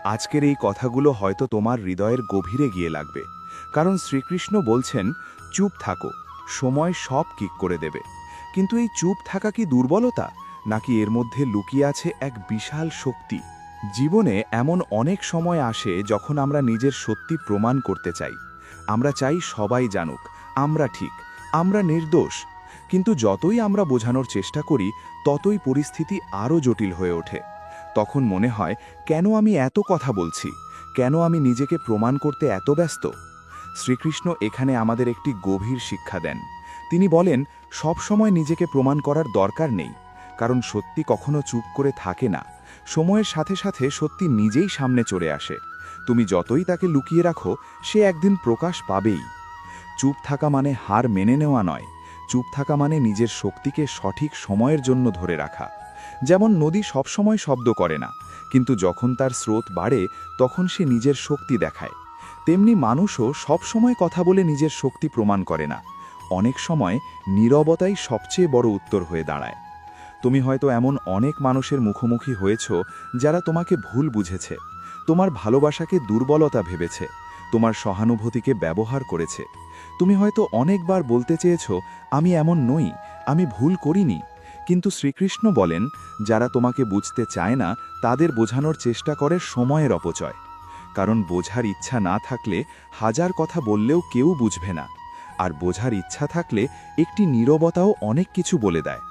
আজকের এই কথাগুলো হয়তো তোমার হৃদয়ের গভীরে গিয়ে লাগবে, কারণ শ্রীকৃষ্ণ বলছেন, চুপ থাকো, সময় সব ঠিক করে দেবে। কিন্তু এই চুপ থাকা কি দুর্বলতা, নাকি এর মধ্যে লুকিয়ে আছে এক বিশাল শক্তি? জীবনে এমন অনেক সময় আসে যখন আমরা নিজের সত্যি প্রমাণ করতে চাই। আমরা চাই সবাই জানুক আমরা ঠিক, আমরা নির্দোষ। কিন্তু যতই আমরা বোঝানোর চেষ্টা করি, ততই পরিস্থিতি আরও জটিল হয়ে ওঠে। তখন মনে হয়, কেন আমি এত কথা বলছি, কেন আমি নিজেকে প্রমাণ করতে এত ব্যস্ত? শ্রীকৃষ্ণ এখানে আমাদের একটি গভীর শিক্ষা দেন। তিনি বলেন, সব সময় নিজেকে প্রমাণ করার দরকার নেই, কারণ সত্যি কখনো চুপ করে থাকে না। সময়ের সাথে সাথে সত্যি নিজেই সামনে চলে আসে। তুমি যতই তাকে লুকিয়ে রাখো, সে একদিন প্রকাশ পাবেই। চুপ থাকা মানে হার মেনে নেওয়া নয়, চুপ থাকা মানে নিজের শক্তিকে সঠিক সময়ের জন্য ধরে রাখা। যেমন নদী সবসময় শব্দ করে না, কিন্তু যখন তার স্রোত বাড়ে তখন সে নিজের শক্তি দেখায়। তেমনি মানুষও সবসময় কথা বলে নিজের শক্তি প্রমাণ করে না। অনেক সময় নীরবতাই সবচেয়ে বড় উত্তর হয়ে দাঁড়ায়। তুমি হয়তো এমন অনেক মানুষের মুখোমুখি হয়েছ যারা তোমাকে ভুল বুঝেছে, তোমার ভালোবাসাকে দুর্বলতা ভেবেছে, তোমার সহানুভূতিকে ব্যবহার করেছে। তুমি হয়তো অনেকবার বলতে চেয়েছ, আমি এমন নই, আমি ভুল করিনি। কিন্তু শ্রীকৃষ্ণ বলেন, যারা তোমাকে বুঝতে চায় না তাদের বোঝানোর চেষ্টা করে সময়ের অপচয়। কারণ বোঝার ইচ্ছা না থাকলে হাজার কথা বললেও কেউ বুঝবে না, আর বোঝার ইচ্ছা থাকলে একটি নীরবতাও অনেক কিছু বলে দেয়।